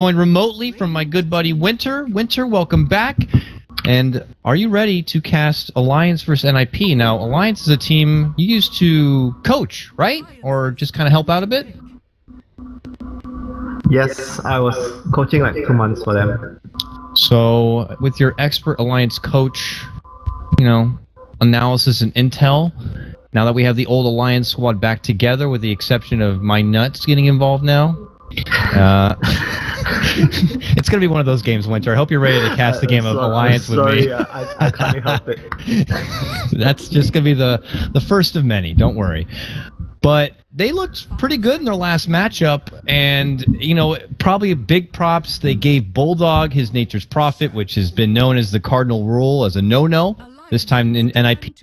joined remotely from my good buddy Winter. Winter, welcome back. And are you ready to cast Alliance versus NiP? Now, Alliance is a team you used to coach, right? Or just kind of help out a bit? Yes, I was coaching like 2 months for them. So, with your expert Alliance coach, analysis and intel, now that we have the old Alliance squad back together, with the exception of my nuts getting involved now, it's going to be one of those games, Winter. I hope you're ready to cast the game of Alliance with me. I can't help it. That's just going to be the first of many, don't worry. But they looked pretty good in their last matchup, and, probably big props. They gave Bulldog his Nature's Prophet, which has been known as the cardinal rule, as a no-no. This time in NiP,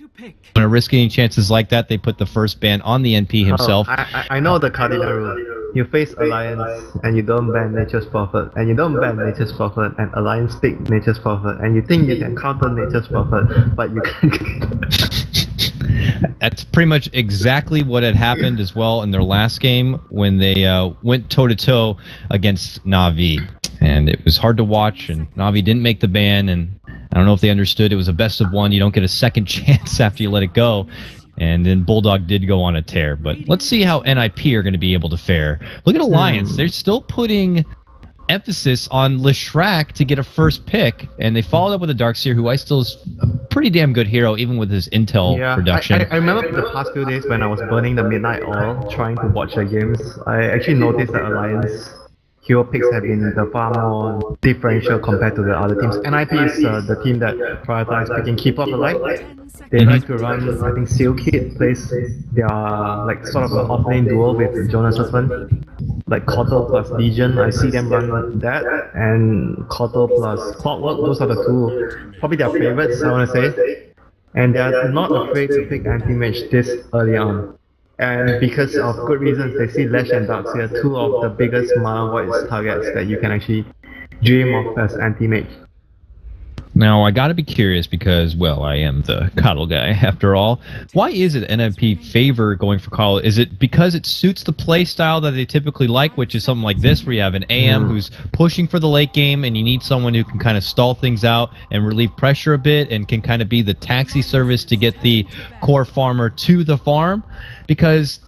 when to risk any chances like that, they put the first ban on the NP himself. I know the cardinal rule. You face Alliance, and you don't ban Nature's Prophet, and you don't ban Nature's Prophet, and Alliance pick Nature's Prophet, and you think you can counter Nature's Prophet, but you can't. That's pretty much exactly what had happened as well in their last game when they went toe-to-toe against Na'Vi. And it was hard to watch, and Na'Vi didn't make the ban, and I don't know if they understood it was a best of one. You don't get a second chance after you let it go. And then Bulldog did go on a tear. But let's see how NiP are going to be able to fare. Look at Alliance. They're still putting emphasis on Leshrac to get a first pick, and they followed up with a Darkseer, who I still is a pretty damn good hero, even with his intel production. I remember the past few days when I was burning the midnight oil, trying to watch the games, I actually noticed that Alliance hero picks have been the far more differential compared to the other teams. NiP is the team that prioritizes picking Keep Up Alive. They like to run, I think Seal Kid plays their sort of an off-lane duel with Jonas' husband. Like Kotal plus Legion, I see them run that, and Kotal plus Clockwork, those are the two, probably their favorites, I want to say. And they are not afraid to pick anti-mage this early on. And because of good reasons, they see Lesh and Darkseer, two of the biggest Mana Voids targets that you can actually dream of as anti-mage. Now, I gotta be curious because, well, I am the Coddle guy after all. Why is it NiP favor going for Coddle? Is it because it suits the play style that they typically like, which is something like this, where you have an AM who's pushing for the late game, and you need someone who can kind of stall things out and relieve pressure a bit, and can kind of be the taxi service to get the core farmer to the farm? Because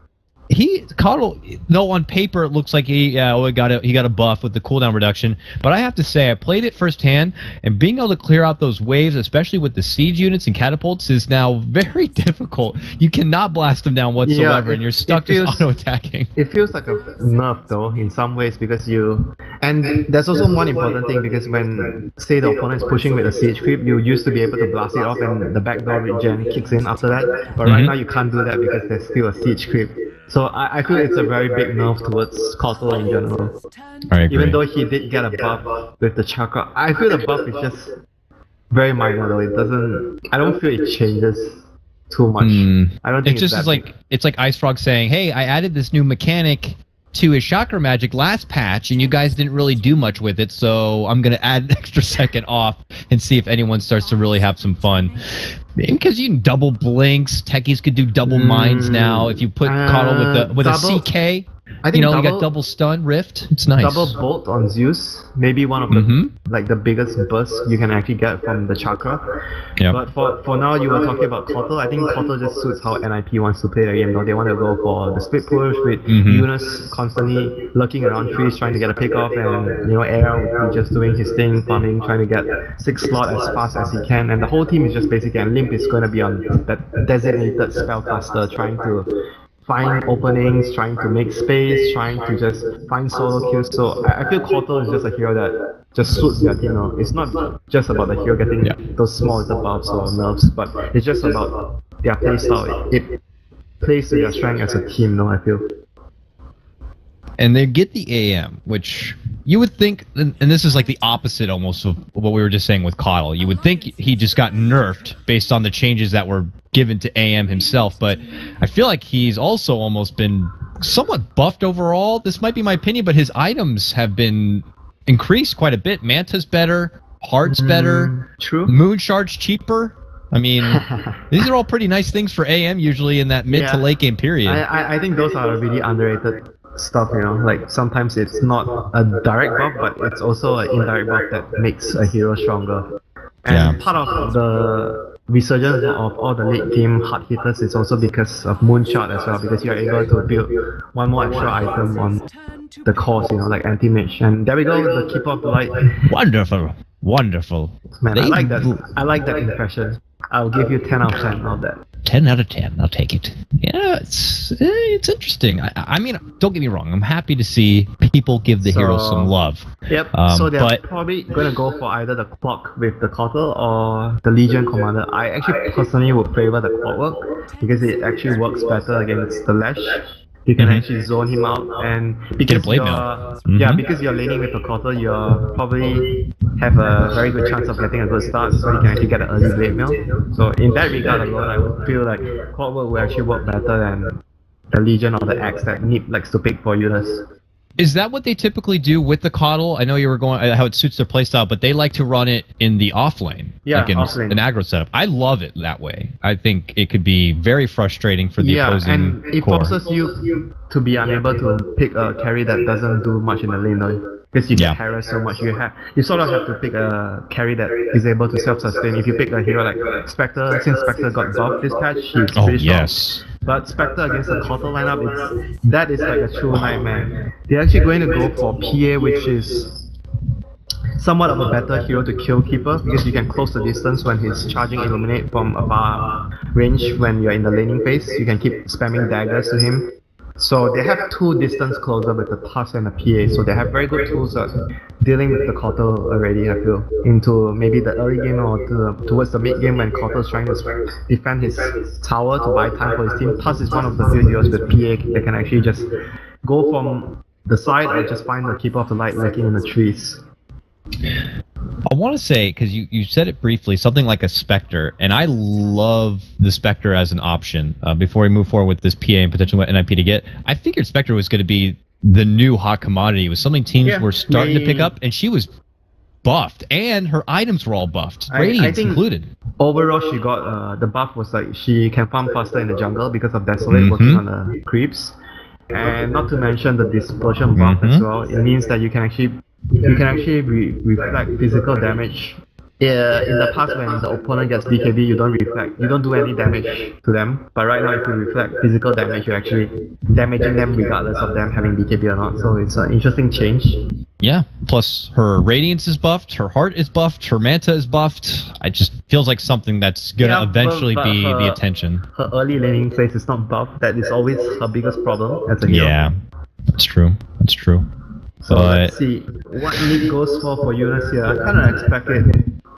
Coddle, though on paper it looks like he got a buff with the cooldown reduction, but I have to say I played it firsthand, and being able to clear out those waves, especially with the siege units and catapults, is now very difficult. You cannot blast them down whatsoever, and you're stuck just auto-attacking. It feels like a nerf though in some ways, because and there's also one important thing, because when, say, the opponent is pushing with a siege creep, you used to be able to blast it off and the backdoor regen kicks in after that, but right now you can't do that because there's still a siege creep. So I feel it's a very big nerf towards Kotal in general. I agree. Even though he did get a buff with the chakra, I feel the buff is just very minor though. It doesn't. I don't feel it changes too much. I don't think it's like Ice Frog saying, "Hey, I added this new mechanic to his chakra magic last patch, and you guys didn't really do much with it, so I'm gonna add an extra second off and see if anyone starts to really have some fun." Because you can double blinks, techies could do double mines now. If you put Coddle with a CK, I think you got double stun, Rift. It's nice. Double bolt on Zeus, maybe one of the the biggest bursts you can actually get from the chakra. Yep. But for now, you were talking about Kotal. I think Kotal just suits how NiP wants to play the game. They want to go for the split push with Eunice constantly lurking around trees, trying to get a pick off, and Air just doing his thing, farming, trying to get 6 slot as fast as he can. And the whole team is just basically, and Limp is going to be on that designated spellcaster, trying to find openings, trying to make space, trying to just find solo kills. So I feel Kotal is just a hero that just suits their team. It's not just about the hero getting those small little buffs or nerfs, but it's just about their play style. It plays to their strength as a team, I feel. And they get the AM, which you would think, and this is like the opposite almost of what we were just saying with Coddle. You would think he just got nerfed based on the changes that were given to AM himself, but I feel like he's also almost been somewhat buffed overall. This might be my opinion, but his items have been increased quite a bit. Manta's better, Heart's better, True. Moon Shard's cheaper. I mean, these are all pretty nice things for AM usually in that mid to late game period. I think those are really underrated stuff, you know, like sometimes it's not a direct buff, but it's also an indirect buff that makes a hero stronger. And part of the resurgence of all the late game hard hitters is also because of Moonshot as well, because you're able to build one more extra item on the cores, you know, like anti-mage. And there we go, the Keeper of the Light. Wonderful, wonderful. Man, I like that. I like that impression. I'll give you 10 out of 10 on that. 10 out of 10, I'll take it. Yeah, it's interesting. I mean, don't get me wrong, I'm happy to see people give the hero some love. Yep, so they're probably going to go for either the Clock with the Cotter or the Legion Commander. I actually personally would favor the Clockwork because it actually works better against the Lash. You can actually zone him out, and because because you're laning with a Cotter, you'll probably have a very good chance of getting a good start, so you can actually get an early blade mail. So in that regard alone, I would feel like Clockwork will actually work better than the Legion or the Axe that NiP likes to pick for Eunice. Is that what they typically do with the Coddle? I know you were going how it suits their playstyle, but they like to run it in the off lane, like in an aggro setup. I love it that way. I think it could be very frustrating for the opposing and it forces you to be unable to pick a carry that doesn't do much in the lane, though. Because you get harassed so much, you sort of have to pick a carry that is able to self-sustain. If you pick a hero like Spectre, since Spectre got buffed this patch, he's pretty strong. But Spectre against the Cotter lineup, that is like a true nightmare. They're actually going to go for PA, which is somewhat of a better hero to kill Keeper, because you can close the distance when he's charging Illuminate from a far range. When you're in the laning phase, you can keep spamming daggers to him. So they have two distance closer with the Tusk and the PA, so they have very good tools at dealing with the Cotter already, I feel. Into maybe the early game or towards the mid game when Cotter is trying to defend his tower to buy time for his team. Tusk is one of the few heroes with PA that can actually just go from the side or just find the Keeper of the Light lurking in the trees. I want to say, because you said it briefly, something like a Spectre, and I love the Spectre as an option. Before we move forward with this PA and potentially what NiP to get, I figured Spectre was going to be the new hot commodity. It was something teams were starting to pick up, and she was buffed, and her items were all buffed, Radiance included. Overall, she got the buff was like she can farm faster in the jungle because of Desolate working on the creeps, and not to mention the dispersion buff as well. It means that you can actually reflect physical damage. In the past, when the opponent gets BKB, you don't reflect. You don't do any damage to them. But right now, if you reflect physical damage, you're actually damaging them regardless of them having BKB or not. So it's an interesting change. Yeah. Plus, her Radiance is buffed, her Heart is buffed, her Manta is buffed. It just feels like something that's gonna eventually be the attention. Her early laning phase is not buffed. That is always her biggest problem as a hero. Yeah, that's true. That's true. So let's see what NiP goes for Eunice here. I kind of expect them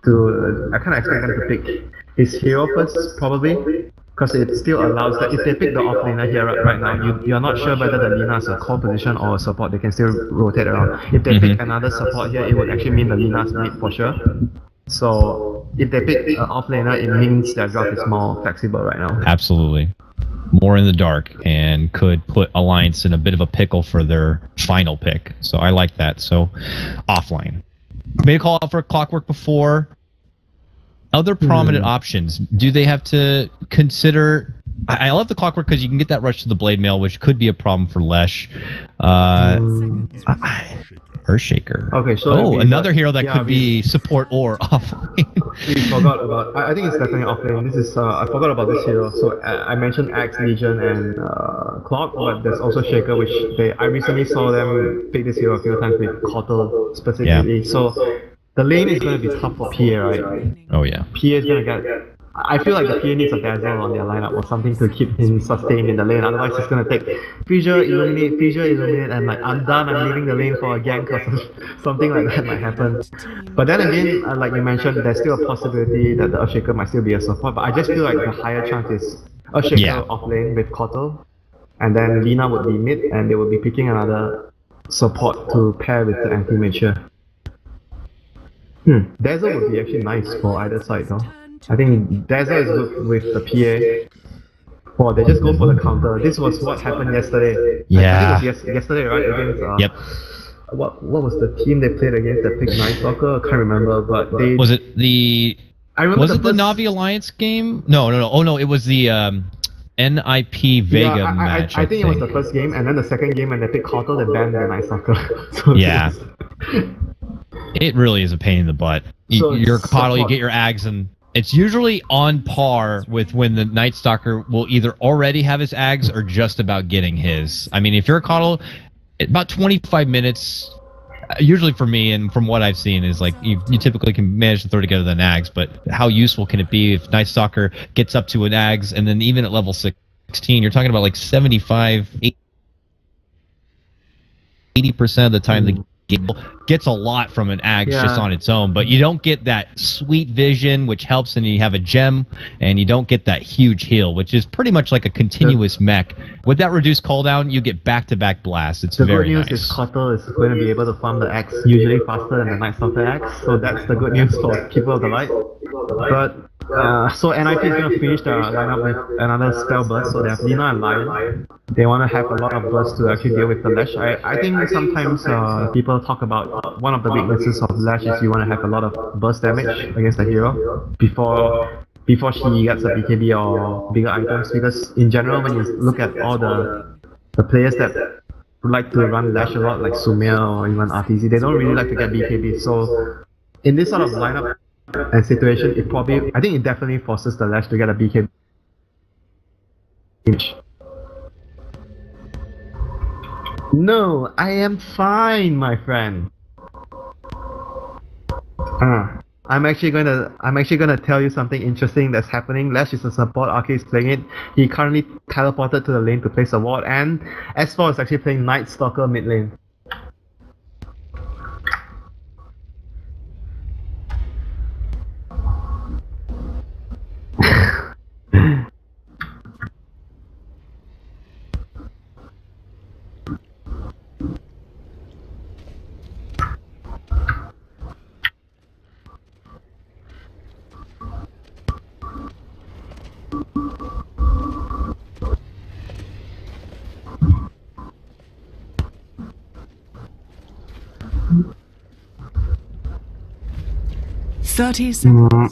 to pick his hero first, probably, because it still allows that if they pick the offlaner here right now, you're not sure whether the Lina is a core position or a support. They can still rotate around. If they pick another support here, it would actually mean the Lina's mid for sure. So if they pick an offlaner, it means their draft is more flexible right now. Absolutely. More in the dark, and could put Alliance in a bit of a pickle for their final pick. So I like that. So offline. Made a call out for Clockwork before. Other prominent options. Do they have to consider... I love the Clockwork because you can get that rush to the Blade Mail, which could be a problem for Lesh. Earthshaker. Okay, so another hero that could be support or offlane. We forgot about. I think it's definitely offlane. This is I forgot about this hero. So I mentioned Axe, Legion, and Clock, but there's also Shaker, which I recently saw them pick this hero a few times with Cotter specifically. Yeah. So the lane is going to be tough for PA, right? Oh yeah. PA is going to get. I feel like the PA needs a dazzle on their lineup or something to keep him sustained in the lane. Otherwise, it's gonna take Fissure, Illuminate, and like I'm done. I'm leaving the lane for a gank or something like that might happen. But then again, like you mentioned, there's still a possibility that the Earthshaker might still be a support. But I just feel like the higher chance is Earthshaker off lane with Cotter, and then Lina would be mid, and they would be picking another support to pair with the anti-mage. Dazzle would be actually nice for either side though. I think Dazzle is good with the PA. Or they just go for the counter. This was what happened yesterday. Yeah. I think it was yesterday, right? Against what was the team they played against that picked Night Stalker? I can't remember, but they was it the I remember was it the Navi Alliance game? No. Oh no, it was the NiP Vega match. I think it was the first game, and then the second game when they picked Kotal, they banned the Night Stalker. So yeah. It really is a pain in the butt. So you're Kotal, you get your Ags, and it's usually on par with when the Night Stalker will either already have his Ags or just about getting his. I mean, if you're a Kotal, about 25 minutes, usually for me and from what I've seen, is like you typically can manage to throw together the Ags, but how useful can it be if Night Stalker gets up to an Ags, and then even at level 16, you're talking about like 75, 80% of the time the gets a lot from an Ags just on its own, but you don't get that sweet vision, which helps, and you have a gem, and you don't get that huge heal, which is pretty much like a continuous mech. With that reduced cooldown, you get back-to-back blasts. It's very nice. The good news is Kotal is going to be able to farm the Axe usually faster than the Night Stalker Axe, so that's the good news for Keeper of the Light. But so NiP is going to finish the lineup with another spell burst, so they have Lina and Lion. They want to have a lot of burst to actually deal with the Lash. I think sometimes people talk about one of the weaknesses of Lash is you want to have a lot of burst damage against the hero before she gets a BKB or bigger items, because in general when you look at all the players that like to run Lash a lot, like Sumia or even RTZ, they don't really like to get BKB. So in this sort of lineup and situation, I think it definitely forces the Lash to get a BKB. No, I am fine, my friend. I'm actually gonna tell you something interesting that's happening. Lash is a support, Arcade is playing it. He currently teleported to the lane to place a ward, and S4 is actually playing Night Stalker mid lane.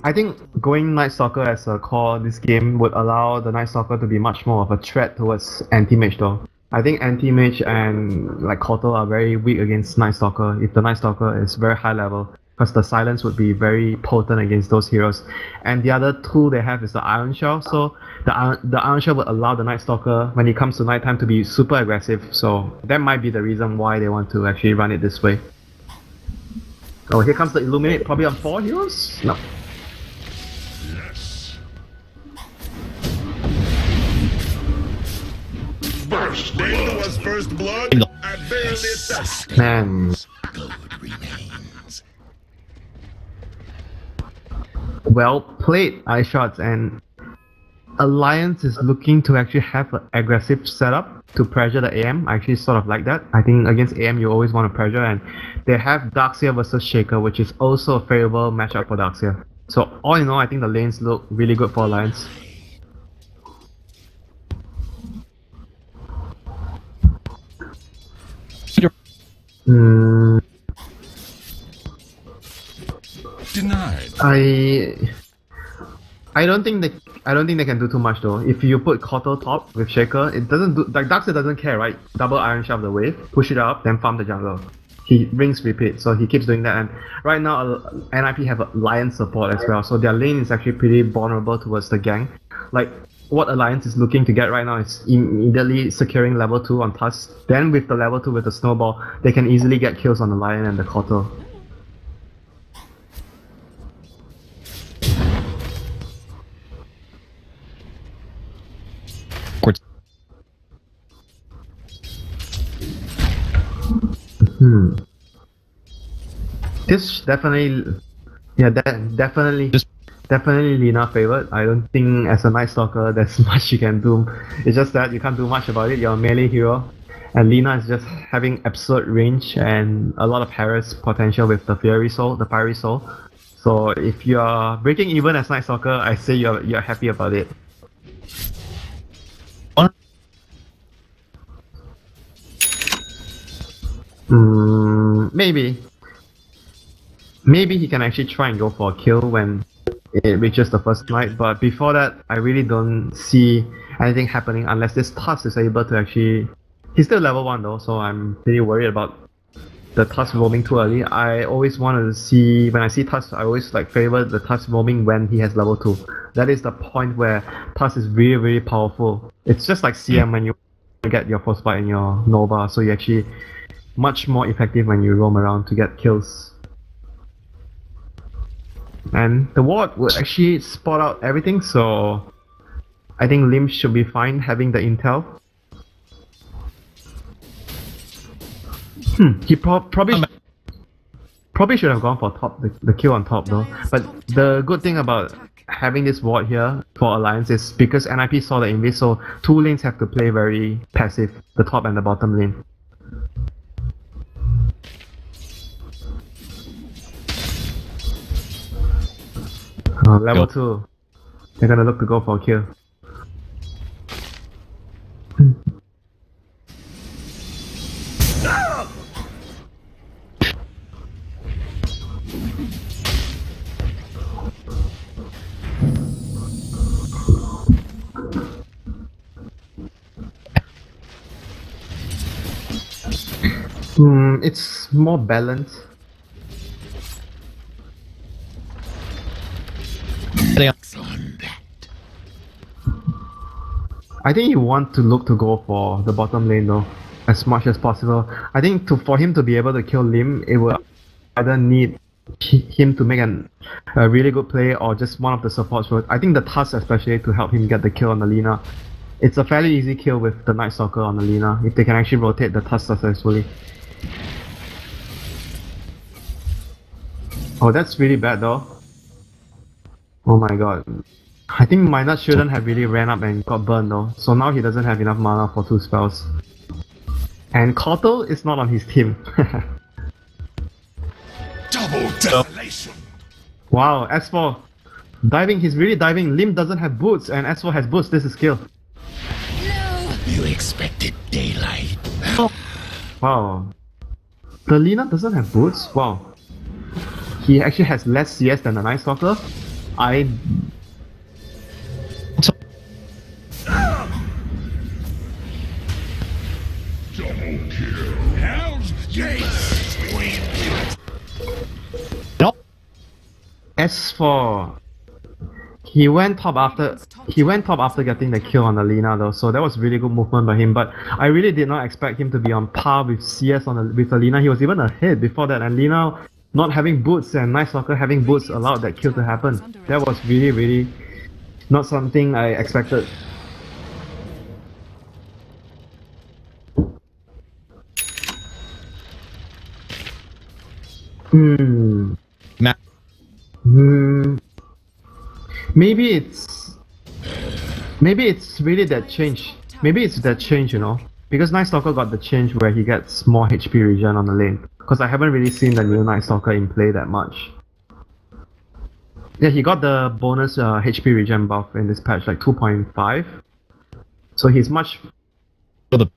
I think going Night Stalker as a core this game would allow the Night Stalker to be much more of a threat towards anti-mage though. I think anti-mage and like Kotal are very weak against Night Stalker if the Night Stalker is very high level, because the silence would be very potent against those heroes. And the other tool they have is the Iron Shell, so the Iron Shell would allow the Night Stalker when it comes to nighttime to be super aggressive, so that might be the reason why they want to actually run it this way. Oh, here comes the Illuminate, probably on 4 heroes? No. Yes. First, Dana was first blood. I barely touched. Man. Well played, iShots, and Alliance is looking to actually have an aggressive setup to pressure the AM. I actually sort of like that. I think against AM you always want to pressure, and they have Darkseer versus Shaker, which is also a favorable matchup for Darkseer. So all in all, I think the lanes look really good for Alliance. Denied. I don't think they can do too much though. If you put Kotal top with Shaker, it doesn't do, like Darkseer doesn't care, right? Double Iron Shove the wave, push it up, then farm the jungle. He rings repeat, so he keeps doing that. And right now, NiP have a Lion support as well, so their lane is actually pretty vulnerable towards the gang. Like what Alliance is looking to get right now is immediately securing level 2 on Tusk. Then with the level 2 with the snowball, they can easily get kills on the Lion and the Kotal. This definitely, yeah, definitely Lina favored. I don't think as a Night Stalker there's much you can do. It's just that you can't do much about it. You're a melee hero, and Lina is just having absurd range and a lot of harass potential with the Fiery Soul, the Fiery Soul. So if you are breaking even as Night Stalker, I say you're happy about it. Maybe he can actually try and go for a kill when it reaches the first night. But before that, I really don't see anything happening unless this Tusk is able to actually... He's still level 1 though, so I'm pretty worried about the Tusk roaming too early. I always wanted to see... When I see Tusk, I always like favor the Tusk roaming when he has level 2. That is the point where Tusk is really, really powerful. It's just like CM when you get your first fight in your Nova, so you actually much more effective when you roam around to get kills. And the ward would actually spot out everything, so I think Lim should be fine having the intel. He probably should have gone for top, the kill on top though. But the good thing about having this ward here for Alliance is because NiP saw the invis, so two lanes have to play very passive, the top and the bottom lane. Level 2. They're gonna look to go for a kill. It's more balanced. I think you want to look to go for the bottom lane though, as much as possible. I think for him to be able to kill Lim, it will either need him to make a really good play or just one of the supports. I think the Tusk especially to help him get the kill on the Lina. It's a fairly easy kill with the Night Stalker on the Lina, if they can actually rotate the Tusk successfully. Oh, that's really bad though. Oh my god. I think Minot shouldn't have really ran up and got burned though, so now he doesn't have enough mana for 2 spells. And Kotal is not on his team. Double desolation. Wow, S4 diving, he's really diving. Lim doesn't have boots and S4 has boots, this is skill. No. You expected daylight. Oh. Wow. The Lina doesn't have boots? Wow. He actually has less CS than the Night Stalker. Double kill. Hell's Gates. Nope. S4. He went top after getting the kill on the Lina though, so that was really good movement by him. But I really did not expect him to be on par with CS with the Lina. He was even ahead before that, and Lina not having boots and Night Stalker having boots allowed that kill to happen. That was really, really not something I expected. Maybe it's really that change. Maybe it's that change, you know, because Night Stalker got the change where he gets more HP regen on the lane. Because I haven't really seen the new Night Stalker in play that much. Yeah, he got the bonus HP regen buff in this patch, like 2.5. So he's much better.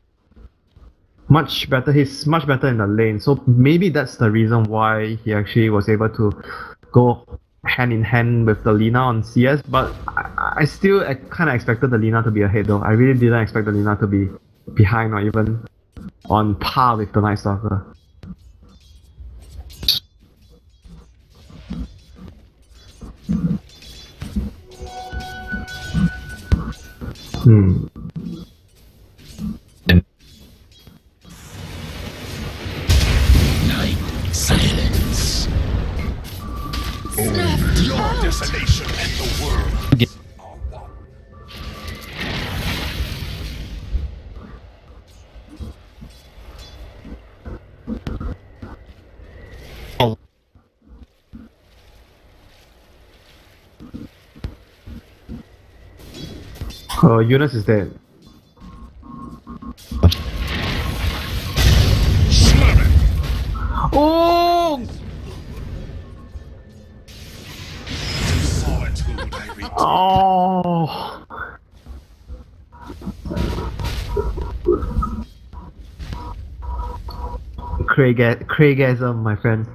He's much better in the lane. So maybe that's the reason why he actually was able to go hand in hand with the Lina on CS. But I still kind of expected the Lina to be ahead though. I really didn't expect the Lina to be behind or even on par with the Night Stalker. Night silence. Your desolation and the world. Oh, Eunice is dead. Oh! Oh! Craigasm, my friend.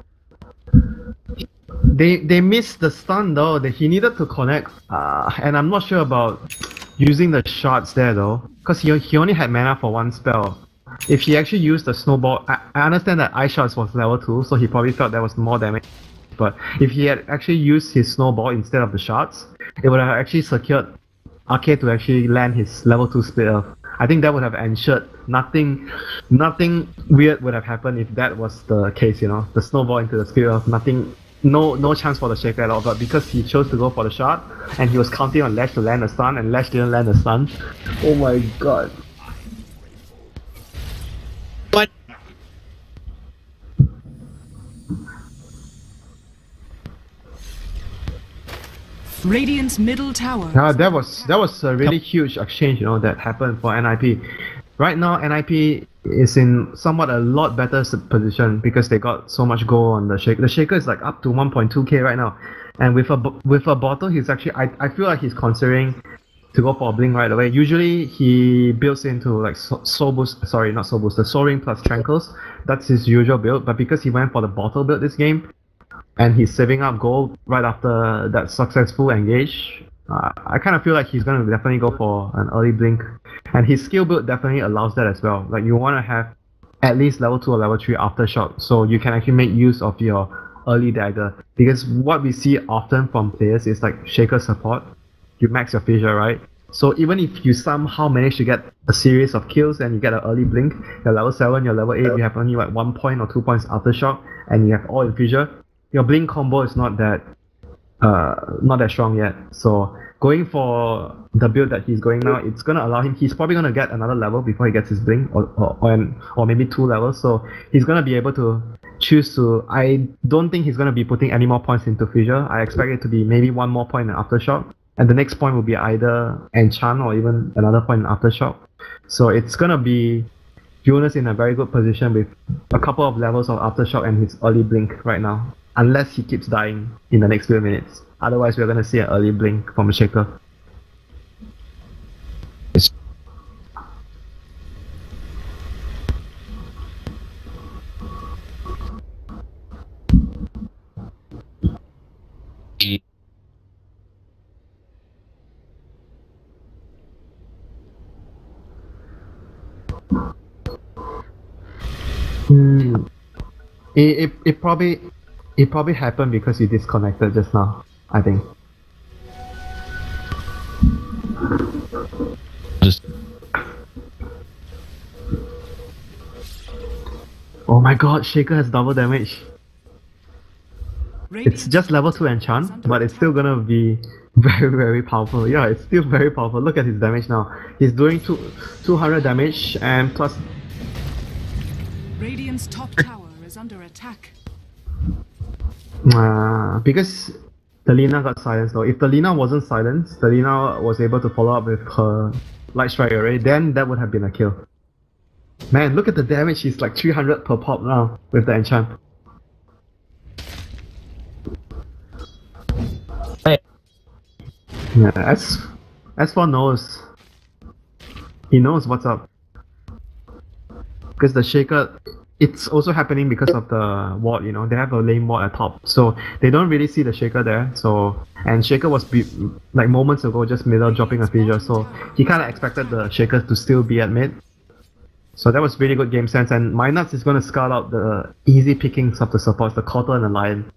They missed the stun though. He needed to connect, and I'm not sure about using the shots there though, because he only had mana for one spell. If he actually used the snowball, I understand that Ice Shots was level 2, so he probably felt that was more damage. But if he had actually used his snowball instead of the shots, it would have actually secured Arcade to actually land his level 2 split elf. I think that would have ensured nothing weird would have happened if that was the case, you know. The snowball into the split elf, no chance for the Shaker at all. But because he chose to go for the shot, and he was counting on Lash to land a stun, and Lash didn't land a stun. Oh my god. But Radiant's middle tower. That was a really huge exchange, you know, that happened for NiP. Right now, NiP is in somewhat a lot better position because they got so much gold on the Shaker. The Shaker is like up to 1.2k right now, and with a bottle, he's actually I feel like he's considering to go for a blink right away. Usually he builds into like soul boost, sorry, not soul boost, the soul ring plus tranquils. That's his usual build, but because he went for the bottle build this game, and he's saving up gold right after that successful engage, I kind of feel like he's going to definitely go for an early blink. And his skill build definitely allows that as well. Like, you want to have at least level 2 or level 3 aftershock, so you can actually make use of your early dagger. Because what we see often from players is like Shaker support. You max your fissure, right? So even if you somehow manage to get a series of kills and you get an early blink, you're level 7, you're level 8, you have only like 1 point or 2 points aftershock, and you have all in fissure, your blink combo is not that strong yet. So going for the build that he's going now, it's gonna allow him. He's probably gonna get another level before he gets his blink, or maybe 2 levels. So he's gonna be able to choose to. I don't think he's gonna be putting any more points into fissure. I expect it to be maybe 1 more point in aftershock, and the next point will be either enchant or even another point in aftershock. So it's gonna be Jonas in a very good position with a couple of levels of aftershock and his early blink right now. Unless he keeps dying in the next few minutes. Otherwise, we're going to see an early blink from a Shaker. It probably happened because he disconnected just now, I think. Oh my god, Shaker has double damage. It's just level 2 enchant, but it's still gonna be very, very powerful. Yeah, it's still very powerful. Look at his damage now. He's doing 200 damage and plus... Radiant's top tower is under attack. Because the Lina got silenced though. If the Lina wasn't silenced, the Lina was able to follow up with her Light Strike array, then that would have been a kill. Man, look at the damage, he's like 300 per pop now with the enchant. Hey. Yeah, as for knows, he knows what's up. Because the Shaker, it's also happening because of the ward, you know, they have a lane ward at top, so they don't really see the Shaker there. So, and Shaker was like moments ago just middle dropping a fissure, so he kind of expected the Shaker to still be at mid. So that was really good game sense, and Mynuts is going to scout out the easy pickings of the supports, the Cotter and the Lion.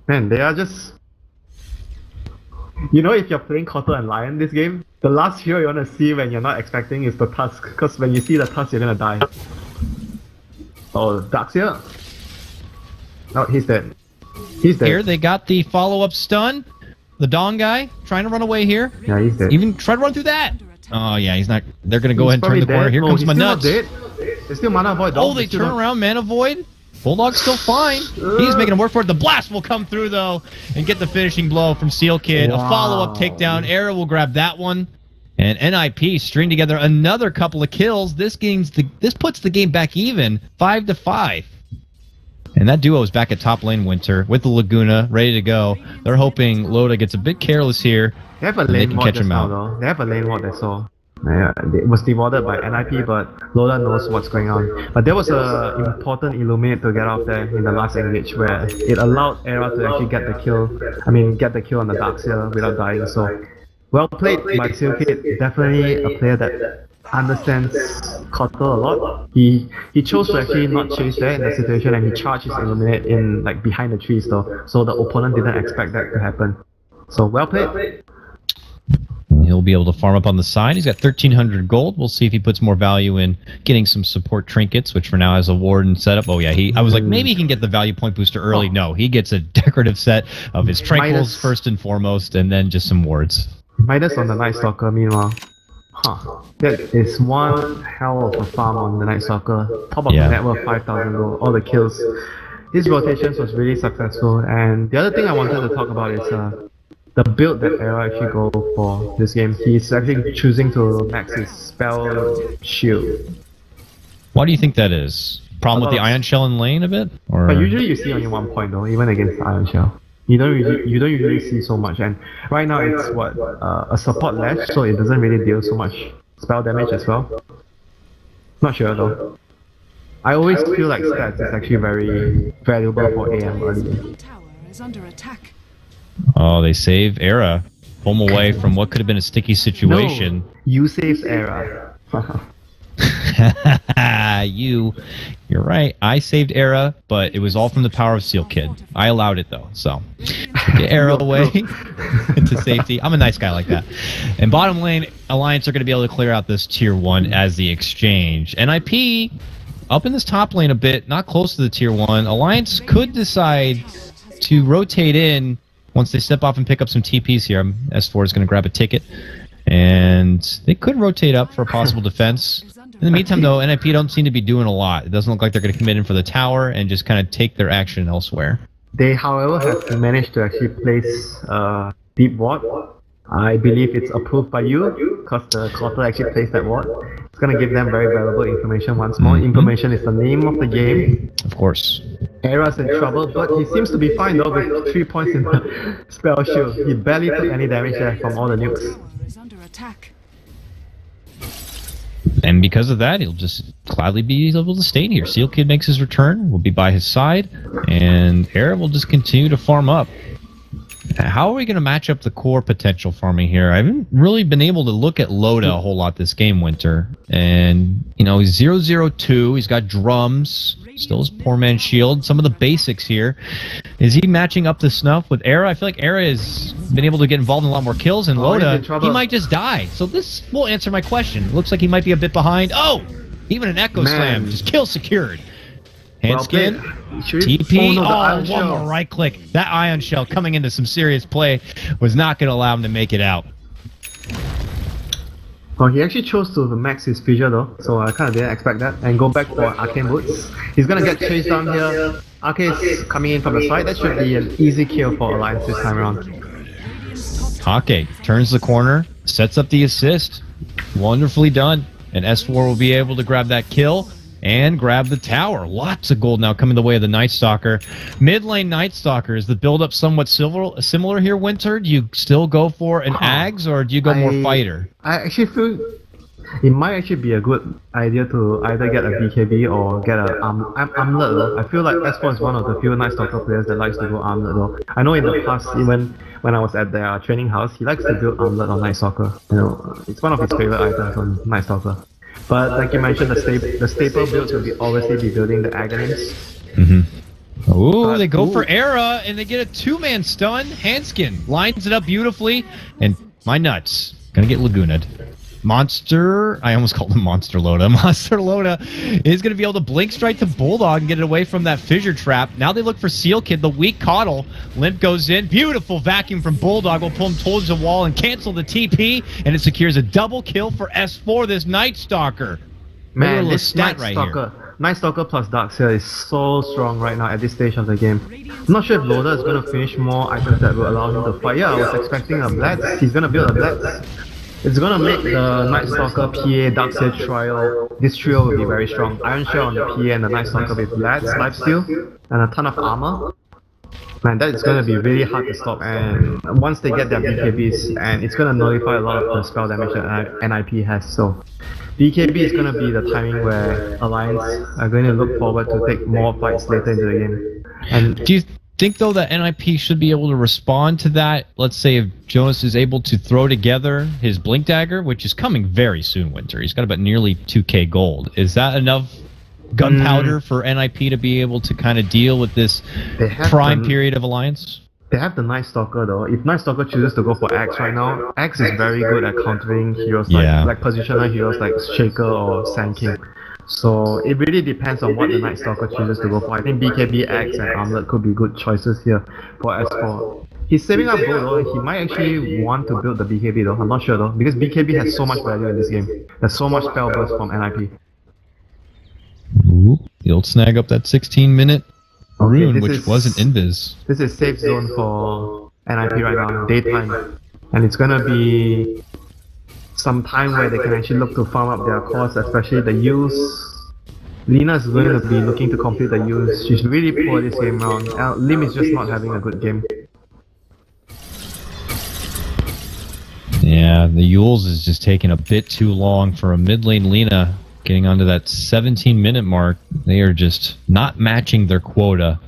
Man, they are just... You know, if you're playing Cotter and Lion this game, the last hero you want to see when you're not expecting is the Tusk, because when you see the Tusk, you're gonna die. Oh, Dark's here. Oh, he's dead. He's dead. Here, they got the follow-up stun. The Dawn guy, trying to run away here. Yeah, he's dead. Even try to run through that. Oh, yeah, he's not... They're gonna go ahead and turn the corner. Here comes my nuts. Dead. There's still Mana Void. Oh, they turn around, Mana Void. Bulldog's still fine. He's making him work for it. The blast will come through, though, and get the finishing blow from Seal Kid. Wow. A follow-up takedown. Arrow will grab that one. And NiP string together another couple of kills. This puts the game back even, 5-5. And that duo is back at top lane, Winter, with the Laguna, ready to go. They're hoping Loda gets a bit careless here. They have a lane ward, that's all. They have a lane ward, that's all. Yeah, it was demoted by NiP, but Loda knows what's going on. But there was an important Illuminate to get off there in the last engage where it allowed Era to actually get the kill. I mean, get the kill on the Darkseer without dying. So, well played by Silkid. Definitely a player that understands Kotal a lot. He chose to actually not chase there in that situation, and he charged his Illuminate in like behind the trees though. So the opponent didn't expect that to happen. So well played. He'll be able to farm up on the side. He's got 1,300 gold. We'll see if he puts more value in getting some support trinkets, which for now has a warden setup. Oh yeah, I was like, maybe he can get the value point booster early. No, he gets a decorative set of his tranquils first and foremost, and then just some wards. Midas on the Night Stalker, meanwhile. That is one hell of a farm on the Night Stalker. Top of the net worth 5,000 gold, all the kills. His rotations was really successful, and the other thing I wanted to talk about is the build that Era actually go for this game. He's actually choosing to max his spell shield. Why do you think that is? Problem with the Ion Shell in lane a bit? Or? But usually you see only 1 point though, even against Ion Shell. You don't usually see so much, and right now it's what a support lash, so it doesn't really deal so much spell damage as well. Not sure though. I always feel like stats is actually very valuable for AM early. Tower is under attack. Oh, they save Era. Pull him away from what could have been a sticky situation. No, you saved Era. You're right. I saved Era, but it was all from the power of Seal Kid. I allowed it though, so get Era away into safety. I'm a nice guy like that. And bottom lane, Alliance are going to be able to clear out this tier 1 as the exchange. NiP up in this top lane a bit, not close to the tier 1. Alliance could decide to rotate in once they step off and pick up some TPs here. S4 is going to grab a ticket, and they could rotate up for a possible defense. In the meantime, though, NiP don't seem to be doing a lot. It doesn't look like they're going to commit in for the tower and just kind of take their action elsewhere. They, however, have managed to actually place deep ward. I believe it's approved by you, because the Kotal actually placed that ward. It's going to give them very valuable information once more. Information is the name of the game. Of course. Era's in trouble, but he seems to be fine though with 3 points in the spell shield. He barely took any damage there from all the nukes. Tower is under attack. And because of that, he'll just gladly be able to stay here. Seal Kid makes his return, will be by his side, and Era will just continue to farm up. How are we going to match up the core potential farming here? I haven't really been able to look at Loda a whole lot this game, Winter. And, you know, he's 0-0-2. He's got drums. Still his poor man's shield. Some of the basics here. Is he matching up to snuff with Era? I feel like Era has been able to get involved in a lot more kills. And Loda, he might just die. So this will answer my question. Looks like he might be a bit behind. Oh! Even an Echo Slam. Just kill secured. Hand skin, TP, one more right click. That Ion Shell coming into some serious play was not going to allow him to make it out. Well, he actually chose to max his fissure though, so I kind of didn't expect that. And go back for Arcane Boots. He's going to get chased down here. Arcane's coming in from the side. That should be an easy kill for Alliance this time around. Hake turns the corner, sets up the assist. Wonderfully done. And S4 will be able to grab that kill and grab the tower. Lots of gold now coming the way of the Night Stalker. Mid lane Night Stalker, is the build-up somewhat similar here, Winter? Do you still go for an Ags, or do you go more fighter? I actually feel it might actually be a good idea to either get a BKB or get an Armlet though. I feel like S4 is one of the few Night Stalker players that likes to go Armlet though. I know in the past, even when I was at their training house, he likes to build Armlet on Night Stalker. You know, it's one of his favorite items on Night Stalker. But like you mentioned, the staple builds will obviously be building the Aghanim's. Ooh, they go for Era, and they get a 2-man stun. Handskin lines it up beautifully, and my nuts. Gonna get Lagoona'd. Monster, I almost called him Monster Loda. Monster Loda is going to be able to blink strike to Bulldog and get it away from that fissure trap. Now they look for Seal Kid, the weak Coddle. Limp goes in. Beautiful vacuum from Bulldog. Will pull him towards the wall and cancel the TP, and it secures a double kill for S4, this Night Stalker. Man, this Night Stalker plus Darkseer is so strong right now at this stage of the game. I'm not sure if Loda is going to finish more items that will allow him to fight. Yeah, I was expecting a Blitz. He's going to build a Blitz. It's gonna make the Night Stalker, PA, Darkseer trio. This trio will be very strong. Iron Shell on the PA and the Night Stalker with Blitz, Lifesteal, and a ton of armor. Man, that is going to be really hard to stop, and once they get their BKBs, and it's going to nullify a lot of the spell damage that NiP has, so BKB is going to be the timing where Alliance are going to look forward to take more fights later into the game. And do you think though that NiP should be able to respond to that? Let's say if Jonas is able to throw together his Blink Dagger, which is coming very soon, Winter. He's got about nearly 2k gold. Is that enough gunpowder for NiP to be able to kind of deal with this prime period of Alliance? They have the Night Stalker though. If Night Stalker chooses to go for Axe right now, Axe is very good at countering heroes like positional heroes like Shaker or Sand King. So it really depends on what the Night Stalker chooses to go for. I think BKB, Axe and Armlet could be good choices here for S4. He's saving up gold though. He might actually want to build the BKB though. I'm not sure though, because BKB has so much value in this game. There's so much spell burst from NiP. Ooh, he'll snag up that 16-minute rune, which wasn't invis. This is safe zone for NiP right now, daytime. And it's gonna be some time where they can actually look to farm up their cores, especially the use. Lina's going to be looking to complete the use. She's really poor this game round. Lim is just not having a good game. Yeah, the Yules is just taking a bit too long for a mid lane Lina. Getting onto that 17-minute mark, they are just not matching their quota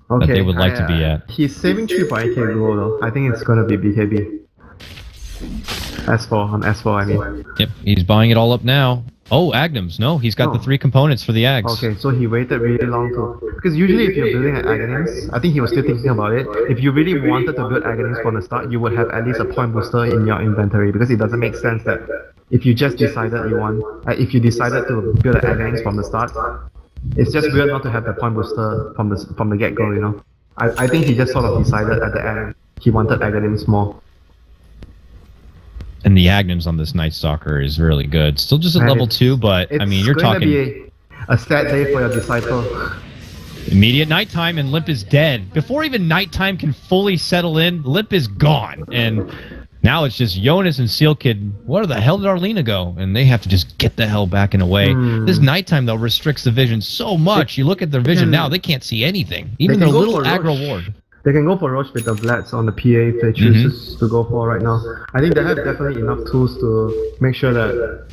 that they would like to be at. He's saving 3 for AK gold though. I think it's gonna be BKB. S4, on S4 I mean. Yep, he's buying it all up now. Oh, Agnums, no, he's got the 3 components for the Ags. Okay, so he waited really long to... Because usually if you're building an Agnums, I think he was still thinking about it. If you really wanted to build Agnums from the start, you would have at least a point booster in your inventory, because it doesn't make sense that if you just decided you want... if you decided to build an Agnums from the start, it's just weird not to have the point booster from the get-go, you know? I think he just sort of decided at the end he wanted Agnums more. And the Agnums on this Night Stalker is really good. Still just at level 2, but I mean, you're talking... It's going to be a sad day for your Disciple. Immediate nighttime and Limp is dead. Before even nighttime can fully settle in, Limp is gone. And now it's just Jonas and Seal Kid. Where the hell did Arlena go? And they have to just get the hell back and away. This nighttime, though, restricts the vision so much. You look at their vision now, they can't see anything. Even their little aggro ward. They can go for Roche with the Vlads on the PA if they choose to go for right now. I think they have definitely enough tools to make sure that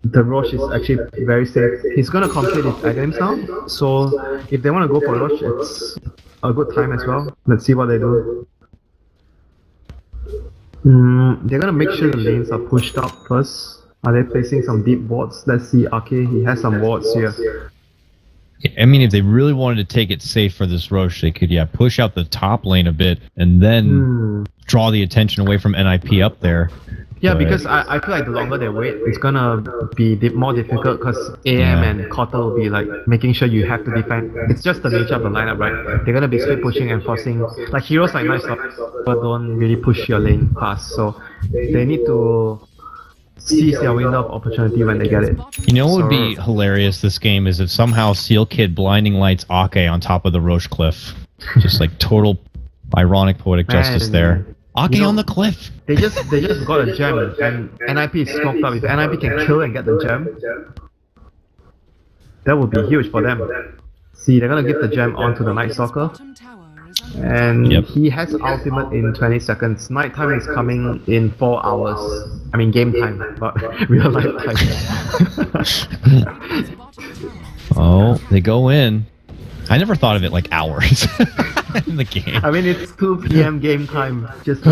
the Roche is actually very safe. He's gonna complete his items now, so if they want to go for Roche, it's a good time as well. Let's see what they do. They're gonna make sure the lanes are pushed up first. Are they placing some deep wards? Let's see. Okay, he has some wards here. I mean, if they really wanted to take it safe for this Roche, they could, push out the top lane a bit and then draw the attention away from NiP up there. Yeah, because I feel like the longer they wait, it's gonna be more difficult because AM and Kotter will be like making sure you have to defend. It's just the nature of the lineup, right? They're gonna be split pushing and forcing. Like heroes like Night Stalker don't really push your lane fast, so they need to seize their window of opportunity when they get it. You know what would be hilarious this game is if somehow Seal Kid blinding lights Ake on top of the Roche cliff. Just like total ironic poetic justice there. Ake on the cliff! They just got a gem and NiP is smoked up. If NiP can kill and get the gem, that would be huge for them. See, they're gonna give the gem onto the Night Stalker. And he has ultimate in 20 seconds. Nighttime is coming in 4 hours. I mean game time, but real life time. Oh, they go in. I never thought of it like hours in the game. I mean, it's 2 PM game time. Just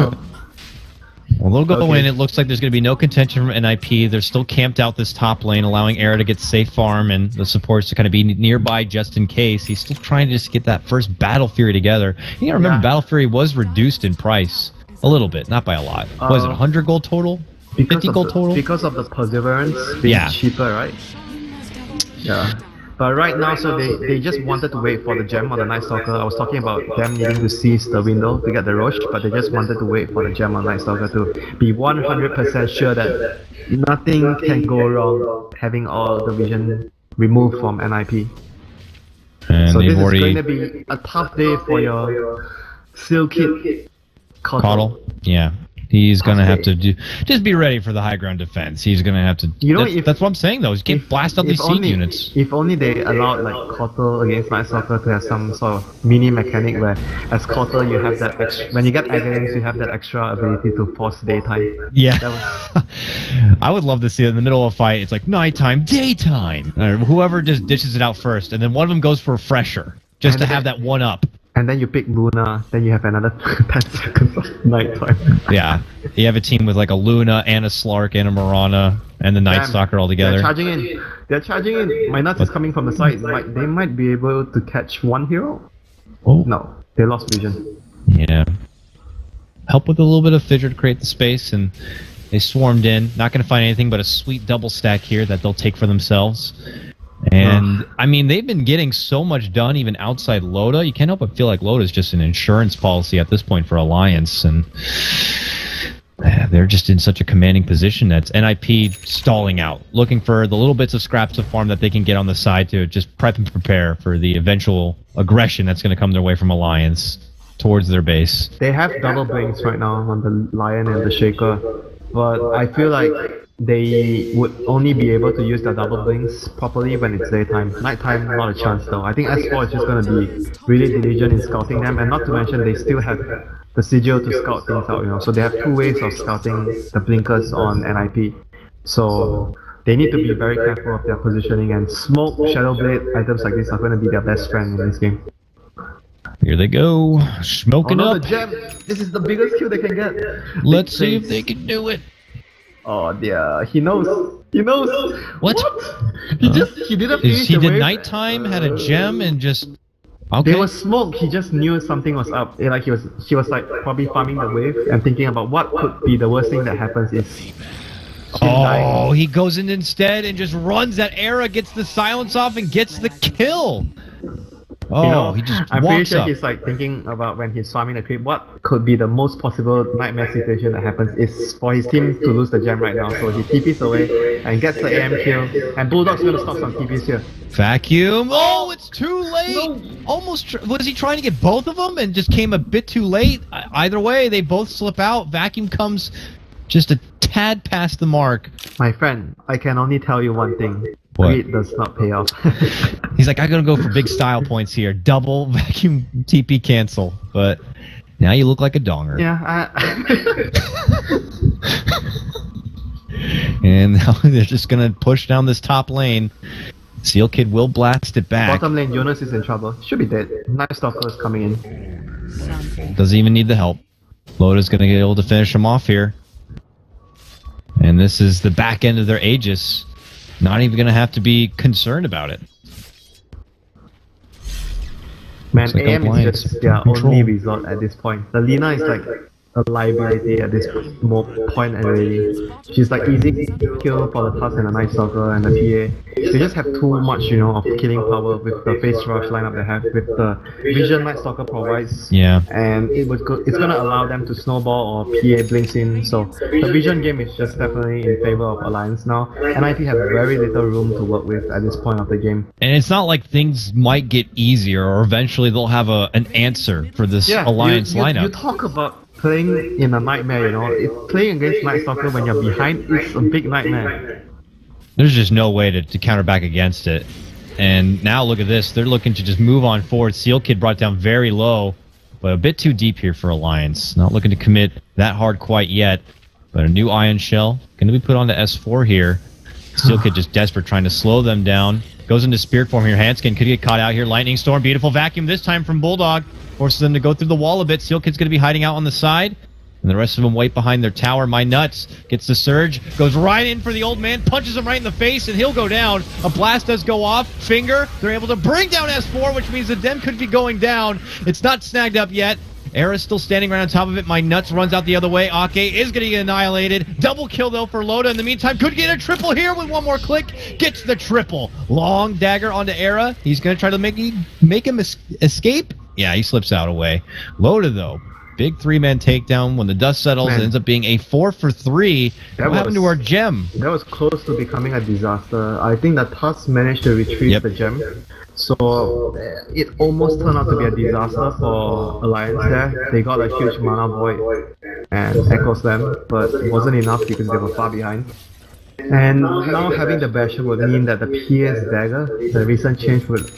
well, they'll go in. It looks like there's going to be no contention from NiP. They're still camped out this top lane, allowing Era to get safe farm and the supports to kind of be nearby just in case. He's still trying to just get that first Battle Fury together. You gotta remember, Battle Fury was reduced in price a little bit, not by a lot. Was it 100 gold total? 50 gold total? Because of the Perseverance being cheaper, right? Yeah. But right now, so they just wanted to wait for the gem on the Night Stalker. I was talking about them needing to seize the window to get the Roche, but they just wanted to wait for the gem on Night Stalker to be 100% sure that nothing can go wrong having all the vision removed from NiP. And so this is going to be a tough day for your Seal Kid Coddle. Yeah. He's going to have to just be ready for the high ground defense. He's going to have to... that's what I'm saying, though. Is get blast out these scene units. If only they allowed like Quarter against Night Stalker to have some sort of mini mechanic where as Quarter you have that extra... When you get Aghanix, you have that extra ability to force daytime. Yeah. I would love to see it in the middle of a fight. It's like nighttime, daytime. Whoever just dishes it out first, and then one of them goes for a fresher, just to have that one up. And then you pick Luna, then you have another 10 seconds of nighttime. Yeah. You have a team with like a Luna and a Slark and a Mirana and the Night Stalker all together. They're charging in. They're charging in. My nuts is coming from the side. They might be able to catch one hero. Oh. No, they lost vision. Yeah. Help with a little bit of fidget to create the space, and they swarmed in. Not going to find anything but a sweet double stack here that they'll take for themselves. And, I mean, they've been getting so much done even outside Loda. You can't help but feel like Loda is just an insurance policy at this point for Alliance. And they're just in such a commanding position that's NiP stalling out, looking for the little bits of scraps of farm that they can get on the side to just prep and prepare for the eventual aggression that's going to come their way from Alliance towards their base. They have double blinks right now on the Lion and the Shaker, but I feel like they would only be able to use the double blinks properly when it's daytime. Nighttime, not a chance though. I think S4 is just going to be really diligent in scouting them, and not to mention they still have the sigil to scout things out, you know. So they have two ways of scouting the blinkers on NiP. So they need to be very careful of their positioning, and smoke, shadow blade, items like this are going to be their best friend in this game. Here they go, smoking up. The gem. This is the biggest kill they can get. Let's see if they can do it. Oh dear, he knows. He knows. What? He didn't finish he the did wave. nighttime, had a gem, and just... Okay. There was smoke, he just knew something was up. Like he was like probably farming the wave and thinking about what could be the worst thing that happens is... Oh, he goes in instead and just runs that Era, gets the silence off, and gets the kill. Oh, you know, he just I'm pretty walks sure up. he's like thinking about when he's farming the creep, what could be the most possible nightmare situation that happens is for his team to lose the gem right now. So he TPs away and gets the AM kill, and Bulldog's gonna stop some TPs here. Vacuum. Oh, it's too late. No. Almost. Was he trying to get both of them and just came a bit too late? Either way, they both slip out. Vacuum comes just a tad past the mark. My friend, I can only tell you one thing. What? Greed does not pay off. He's like, I'm gonna go for big style points here. Double vacuum TP cancel. But now you look like a donger. Yeah. And now they're just gonna push down this top lane. Seal Kid will blast it back. Bottom lane, Jonas is in trouble. Should be dead. Night Stalker is coming in. Doesn't even need the help. Loda's gonna get able to finish him off here. And this is the back end of their Aegis. Not even gonna have to be concerned about it. Man, like AM Alliance is just their control. only resort at this point. The Lina is like a liability at this point already. She's like easy kill for the Tusk and the Night Stalker and the PA. They just have too much, you know, of killing power with the face rush lineup they have, with the vision Night Stalker provides. Yeah. And it's gonna allow them to snowball or PA blinks in. So the vision game is just definitely in favor of Alliance now. And NiP have very little room to work with at this point of the game. And it's not like things might get easier or eventually they'll have an answer for this Alliance lineup. You talk about playing in a nightmare, you know. If playing against Night Stalker when you're behind, it's a big nightmare. There's just no way to counter back against it. And now look at this. They're looking to just move on forward. Seal Kid brought down very low, but a bit too deep here for Alliance. Not looking to commit that hard quite yet. But a new Ion Shell going to be put onto S4 here. Seal Kid just desperate, trying to slow them down. Goes into Spirit Form here. Handskin could get caught out here. Lightning Storm, beautiful vacuum this time from Bulldog. Forces them to go through the wall a bit. Seal Kid's going to be hiding out on the side. And the rest of them wait behind their tower. My Nuts gets the surge. Goes right in for the old man. Punches him right in the face, and he'll go down. A blast does go off. Finger. They're able to bring down S4, which means the Den could be going down. It's not snagged up yet. Era's still standing right on top of it. My Nuts runs out the other way. Ake is going to get annihilated. Double kill, though, for Loda. In the meantime, could get a triple here with one more click. Gets the triple. Long dagger onto Era. He's going to try to make him escape. Yeah, he slips out away. Loda, though, big 3-man takedown. When the dust settles, it ends up being a 4 for 3. What happened to our gem? That was close to becoming a disaster. I think the Tusk managed to retrieve the gem. So it almost turned out to be a disaster for Alliance there. They got a huge mana void and Echo Slam, but it wasn't enough because they were far behind. And now having the Basher would mean that the PS Dagger, the recent change, would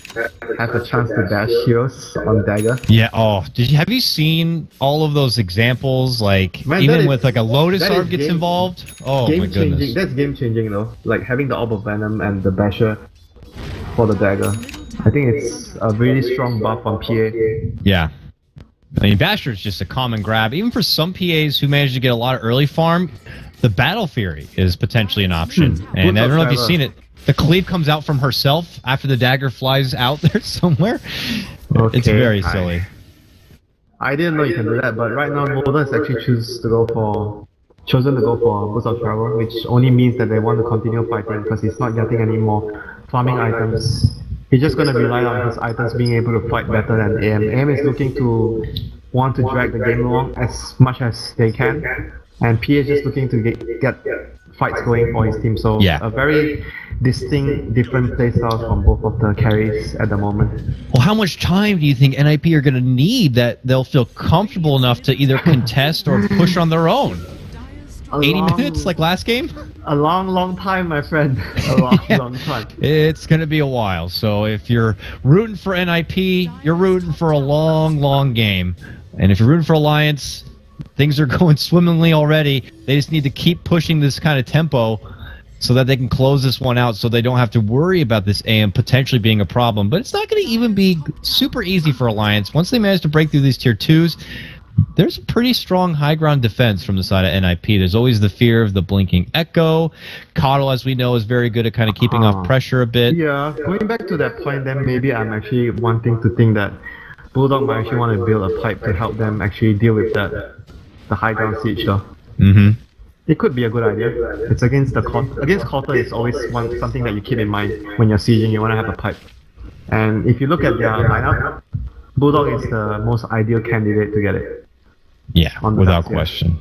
have a chance to dash heroes on Dagger. Yeah, have you seen all of those examples? Like, even with like a Lotus Orb gets involved? Oh my goodness. That's game changing though. Like having the Orb of Venom and the Basher for the Dagger. I think it's a really strong buff on PA. Yeah. I mean, Basher is just a common grab. Even for some PAs who manage to get a lot of early farm, the Battle Fury is potentially an option. And I don't know if you've seen it. The cleave comes out from herself after the dagger flies out there somewhere. Okay, it's very silly. I didn't know you can do that, but right now Moda has actually chosen to go for Boots of Travel, which only means that they want to continue fighting because he's not getting any more farming items. He's just going to rely on his items being able to fight better than AM. AM is looking to want to drag the game along as much as they can, and PA is just looking to get fights going for his team. So a very distinct, different playstyles from both of the carries at the moment. Well, how much time do you think NiP are going to need that they'll feel comfortable enough to either contest or push on their own? 80 minutes like last game? A long time, my friend. A long time. It's going to be a while. So if you're rooting for NiP, you're rooting for a long game. And if you're rooting for Alliance, things are going swimmingly already. They just need to keep pushing this kind of tempo so that they can close this one out so they don't have to worry about this AM potentially being a problem. But it's not going to even be super easy for Alliance. Once they manage to break through these tier 2s, there's a pretty strong high ground defense from the side of NiP. There's always the fear of the blinking Echo. Coddle, as we know, is very good at kind of keeping off pressure a bit. Yeah, going back to that point, then maybe I'm actually wanting to think that Bulldog might actually want to build a pipe to help them actually deal with the high ground siege though. It could be a good idea. It's against the Cotter is always something that you keep in mind when you're sieging. You want to have a pipe. And if you look at their lineup, Bulldog is the most ideal candidate to get it. Yeah, without question.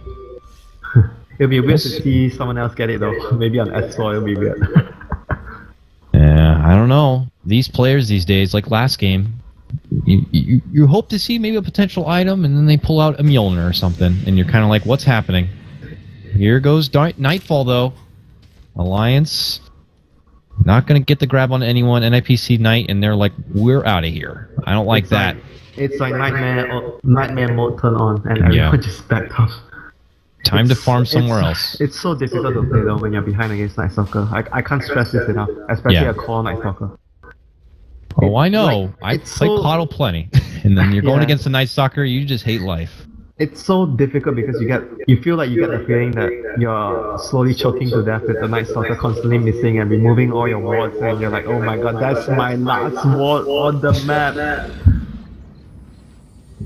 It'll be weird to see someone else get it though. Maybe on S4 it'll be weird. Yeah, I don't know. These players these days, like last game, you hope to see maybe a potential item, and then they pull out a Mjolnir or something, and you're kind of like, what's happening? Here goes Nightfall though. Alliance not going to get the grab on anyone. NIPC Knight, and they're like, we're out of here. I don't like that. It's like nightmare mode turn on, and everyone just backed off. Time to farm somewhere else. It's so difficult to play though when you're behind against Night Stalker. I can't stress this enough, especially a core Night Stalker. Oh, I know. I play Coddle plenty, and then you're going against the Night Stalker. You just hate life. It's so difficult because you feel like you get the feeling that you're slowly choking to death with the Night Stalker constantly missing and removing all your wards, and you're like, oh my god, that's my last ward on the map.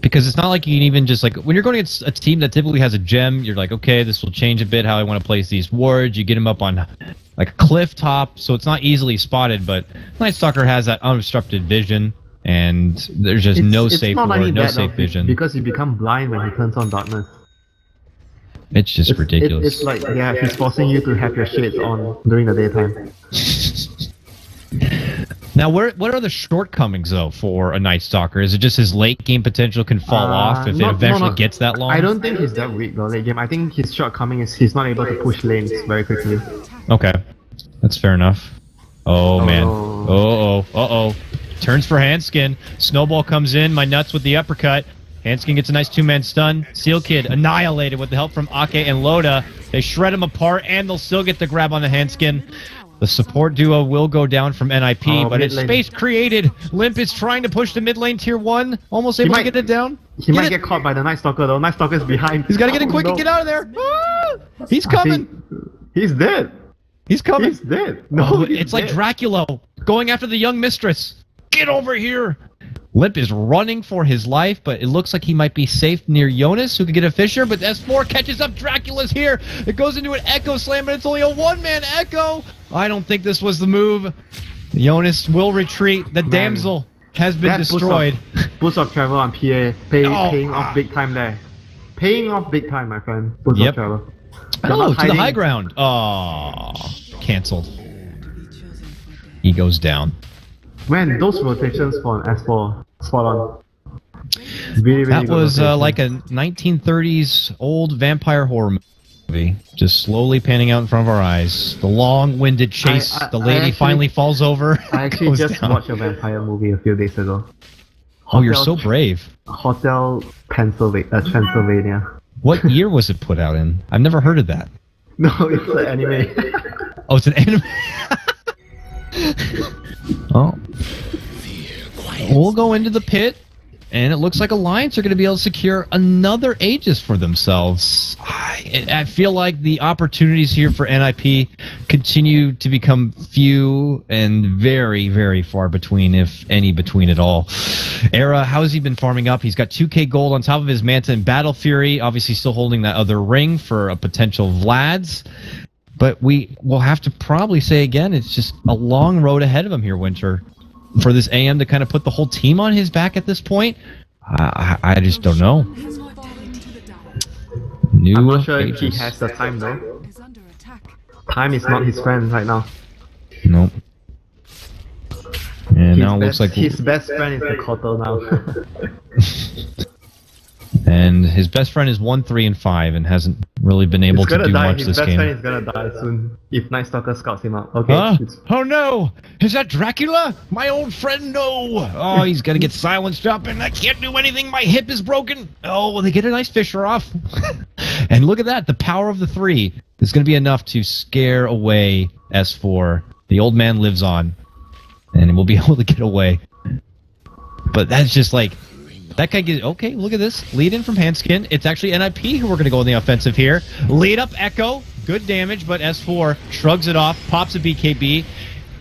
Because it's not like you can even just like, when you're going against a team that typically has a gem, you're like, okay, this will change a bit how I want to place these wards. You get them up on like a cliff top, so it's not easily spotted, but Night Stalker has that unobstructed vision, and there's just no safe ward, no safe vision. Because you become blind when he turns on darkness. It's just ridiculous. It's like, he's forcing you to have your shades on during the daytime. Now, what are the shortcomings, though, for a Night Stalker? Is it just his late game potential can fall off if it eventually gets that long? I don't think he's that weak, though, late game. I think his shortcoming is he's not able to push lanes very quickly. Okay. That's fair enough. Oh, man. Uh-oh. Turns for Handskin. Snowball comes in. My nuts with the uppercut. Handskin gets a nice two-man stun. Seal Kid annihilated with the help from Ake and Loda. They shred him apart, and they'll still get the grab on the Handskin. The support duo will go down from NiP, but it's space created. Limp is trying to push the mid lane tier 1. Almost able to get it down. He might get caught by the Night Stalker, though. Night Stalker's behind. He's got to get in quick and get out of there. Ah! He's coming. He's dead. He's coming. He's dead. No, it's like Dracula going after the young mistress. Get over here. Limp is running for his life, but it looks like he might be safe near Jonas, who could get a Fisher, but S4 catches up. Dracula's here. It goes into an Echo Slam, but it's only a one-man Echo. I don't think this was the move. Jonas will retreat. The damsel has been destroyed. Boost of travel on PA, paying off big time there. paying off big time, my friend. Yep. Traveler. Oh, to the high ground. Oh, cancelled. He goes down. Man, those rotations for an S4, spot on. Really, really That good was rotation. like a 1930s old vampire horror movie, just slowly panning out in front of our eyes. The long-winded chase. The lady finally falls over. I actually goes just down. watched a vampire movie a few days ago. Oh, you're so brave. Hotel Transylvania. What year was it put out in? I've never heard of that. No, it's an anime. Oh, it's an anime. Oh. We'll go into the pit, and it looks like Alliance are going to be able to secure another Aegis for themselves. I feel like the opportunities here for NiP continue to become few and very, very far between, if any between at all. Era, how has he been farming up? He's got 2k gold on top of his Manta and Battle Fury, obviously still holding that other ring for a potential Vlad's. But we will have to probably say again, it's just a long road ahead of him here, Winter. For this AM to kind of put the whole team on his back at this point, I just don't know. New I'm not sure if he Aegis. has the time though. Is under attack. Time is not his friend right now. Nope. And now it looks like his best friend is the Kotal now. and his best friend is 1, 3, and 5, and hasn't really been able to do much His this best game. friend is gonna die soon if Night Stalker scouts him out. Okay. Oh no! Is that Dracula? My old friend, no! Oh, he's gonna get silenced up, and I can't do anything. My hip is broken. Oh, well, they get a nice Fisher off. And look at that. The power of the 3 is gonna be enough to scare away S4. The old man lives on, and we'll be able to get away. But that's just like... That guy gets... Okay, look at this. Lead in from Handskin. It's actually NiP who we're going to go on the offensive here. Lead up Echo. Good damage, but S4 shrugs it off, pops a BKB.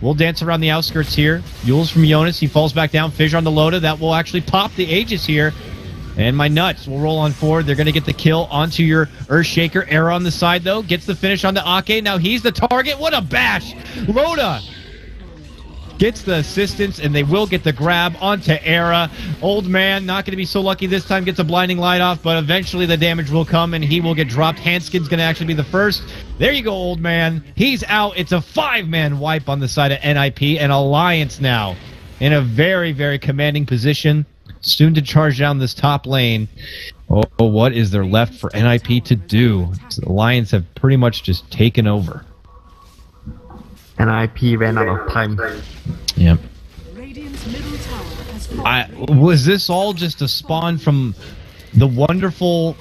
We'll dance around the outskirts here. Yules from Jonas. He falls back down. Fissure on the Loda. That will actually pop the Aegis here. And my nuts will roll on forward. They're going to get the kill onto your Earthshaker. Era on the side, though. Gets the finish on the Ake. Now he's the target. What a bash! Loda gets the assistance, and they will get the grab onto Era. Old man, not going to be so lucky this time, gets a blinding light off, but eventually the damage will come, and he will get dropped. Hanskin's going to actually be the first. There you go, old man. He's out. It's a 5-man wipe on the side of NiP, and Alliance now in a very, very commanding position. Soon to charge down this top lane. Oh, what is there left for NiP to do? Alliance have pretty much just taken over. NiP ran out of time. Yep. Radiant's middle tower has fallen. Was this all just a spawn from the wonderful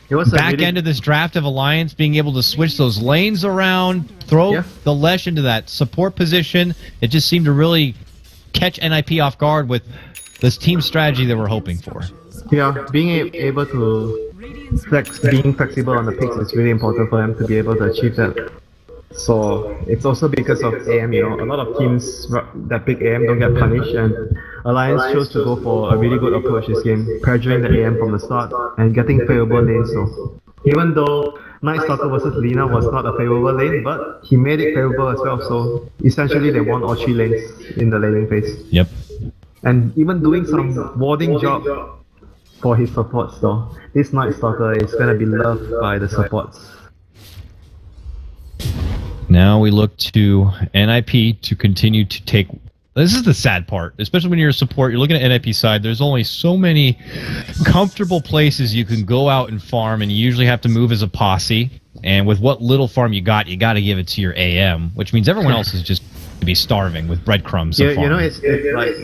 It was back end of this draft of Alliance being able to switch those lanes around, throw the Lesh into that support position? It just seemed to really catch NiP off guard with this team strategy that we're hoping for. Yeah, being able to being flexible on the picks is really important for them to be able to achieve that. So it's also because of AM, you know, a lot of teams that pick AM don't get punished, and Alliance chose to go for a really good approach this game, pressuring the AM from the start and getting favorable lanes. So even though Night Stalker versus Lina was not a favorable lane, but he made it favorable as well. So essentially they won all 3 lanes in the laning phase. Yep. And even doing some warding job for his supports though. This Night Stalker is gonna be loved by the supports. Now we look to NiP to continue to take... This is the sad part, especially when you're a support. You're looking at NiP side, there's only so many comfortable places you can go out and farm, and you usually have to move as a posse. And with what little farm you got to give it to your AM, which means everyone else is just to be starving with breadcrumbs. You know, it's like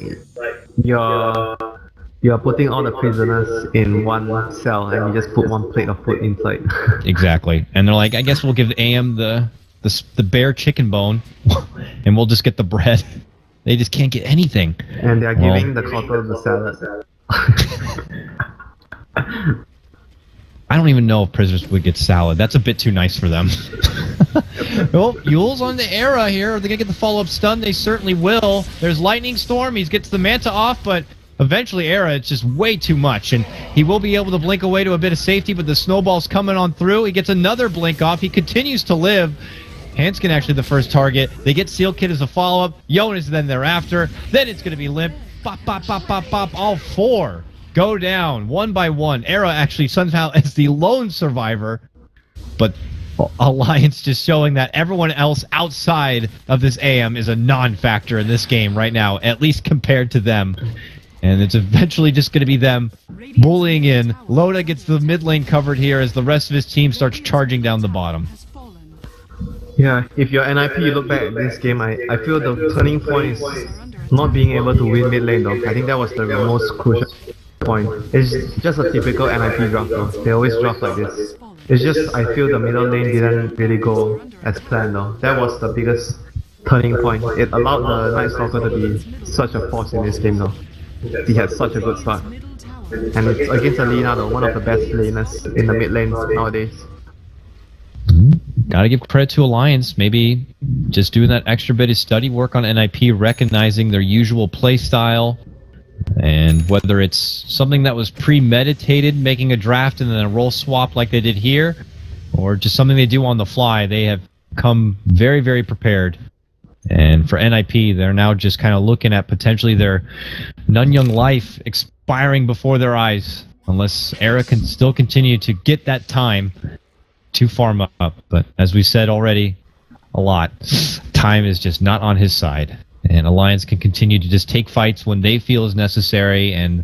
you're putting all the prisoners in one cell, and you just put one plate of food inside. Exactly. And they're like, I guess we'll give AM the bare chicken bone, and we'll just get the bread. They just can't get anything. And they're giving the Kotal the salad. I don't even know if prisoners would get salad. That's a bit too nice for them. Well, Yule's on the Era here. Are they going to get the follow-up stun? They certainly will. There's Lightning Storm. He gets the Manta off, but eventually Era, it's just way too much. And he will be able to blink away to a bit of safety, but the snowball's coming on through. He gets another blink off. He continues to live. Hanskin actually the first target. They get Seal Kid as a follow-up. Jonas then thereafter. Then it's going to be Limp. Bop, bop, bop, bop, bop. All 4 go down one by one. Era actually somehow is the lone survivor, but Alliance just showing that everyone else outside of this AM is a non-factor in this game right now, at least compared to them. And it's eventually just going to be them bullying in. Loda gets the mid lane covered here as the rest of his team starts charging down the bottom. Yeah, if you're NiP, you look back at this game, I feel the turning point is not being able to win mid lane though. I think that was the most crucial point. It's just a typical NiP draft though. They always draft like this. It's just, I feel the middle lane didn't really go as planned though. That was the biggest turning point. It allowed the Night Stalker to be such a force in this game though. He had such a good start. And it's against Alina though, one of the best laners in the mid lane nowadays. Gotta give credit to Alliance, maybe just doing that extra bit of study work on NiP, recognizing their usual playstyle, and whether it's something that was premeditated, making a draft and then a role swap like they did here, or just something they do on the fly, they have come very, very prepared. And for NiP, they're now just kind of looking at potentially their Nanyang life expiring before their eyes, unless Era can still continue to get that time to farm up. But as we said already a lot, time is just not on his side. And Alliance can continue to just take fights when they feel is necessary and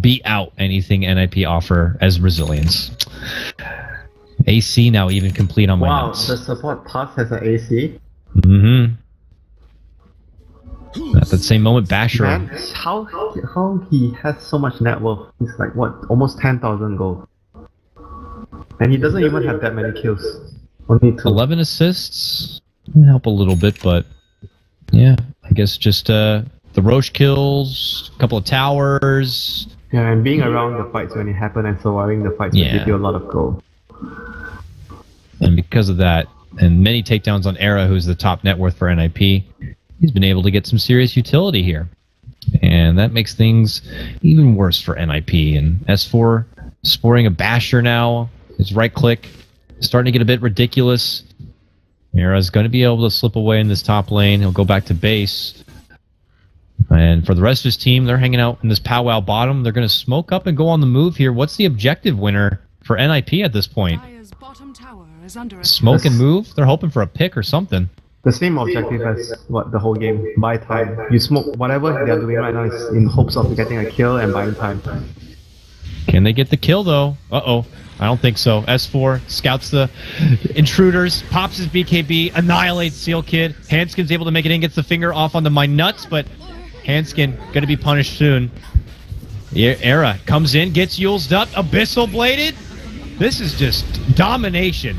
beat out anything NiP offer as resilience. AC now even complete on my notes. Wow, the support pass has an AC? Mm-hmm. At that same moment, Basher. Man, how he has so much net worth? He's like, what, almost 10,000 gold. And he doesn't even have that many kills. Only 2. 11 assists. Help a little bit, but yeah, I guess just the Roche kills, a couple of towers. Yeah, and being around the fights when it happened and surviving the fights will give you a lot of gold. And because of that, and many takedowns on Era, who's the top net worth for NiP, he's been able to get some serious utility here. And that makes things even worse for NiP. And S4 sporting a Basher now. His right click starting to get a bit ridiculous. Era's going to be able to slip away in this top lane. He'll go back to base. And for the rest of his team, they're hanging out in this powwow bottom. They're going to smoke up and go on the move here. What's the objective winner for NiP at this point? Smoke and move? They're hoping for a pick or something. The same objective as what the whole game, buy time. You smoke whatever they're doing right now is in hopes of getting a kill and buying time. Can they get the kill though? Uh-oh. I don't think so. S4 scouts the intruders, pops his BKB, annihilates Seal Kid. Hanskin's able to make it in, gets the finger off onto my nuts, but Hanskin gonna be punished soon. Era comes in, gets Yulesed up, Abyssal Bladed. This is just domination.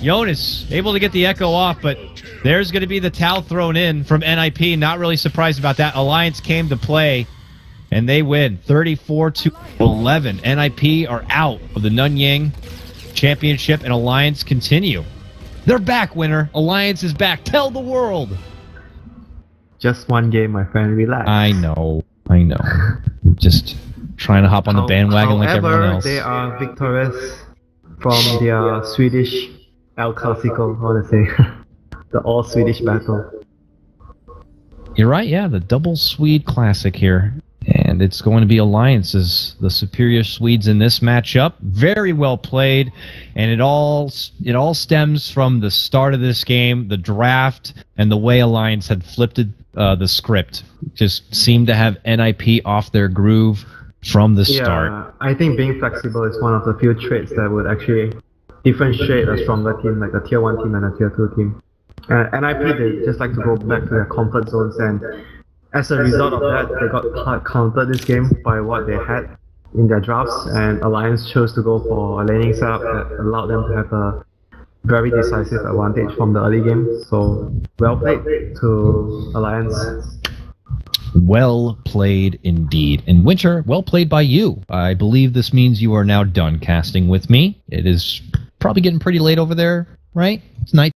Jonas able to get the echo off, but there's going to be the Tau thrown in from NiP. Not really surprised about that. Alliance came to play, and they win 34-11. NiP are out of the Nanyang Championship, and Alliance continue. They're back, winner. Alliance is back. Tell the world. Just one game, my friend. Relax. I know. Just trying to hop on the bandwagon like everyone else. They are victorious from their Swedish El Clasico, I want to say. The all-Swedish battle. You're right, yeah, the double Swede classic here. And it's going to be Alliance as the superior Swedes in this matchup. Very well played, and it all stems from the start of this game, the draft, and the way Alliance had flipped the script. Just seemed to have NiP off their groove from the start. Yeah, I think being flexible is one of the few traits that would actually differentiate a stronger team, like a tier 1 team and a tier 2 team. NiP, they just like to go back to their comfort zones, and as a result of that, they got countered this game by what they had in their drafts, and Alliance chose to go for a laning setup that allowed them to have a very decisive advantage from the early game. So, well played to Alliance. Well played indeed. And Winter, well played by you. I believe this means you are now done casting with me. It is probably getting pretty late over there, right? It's night.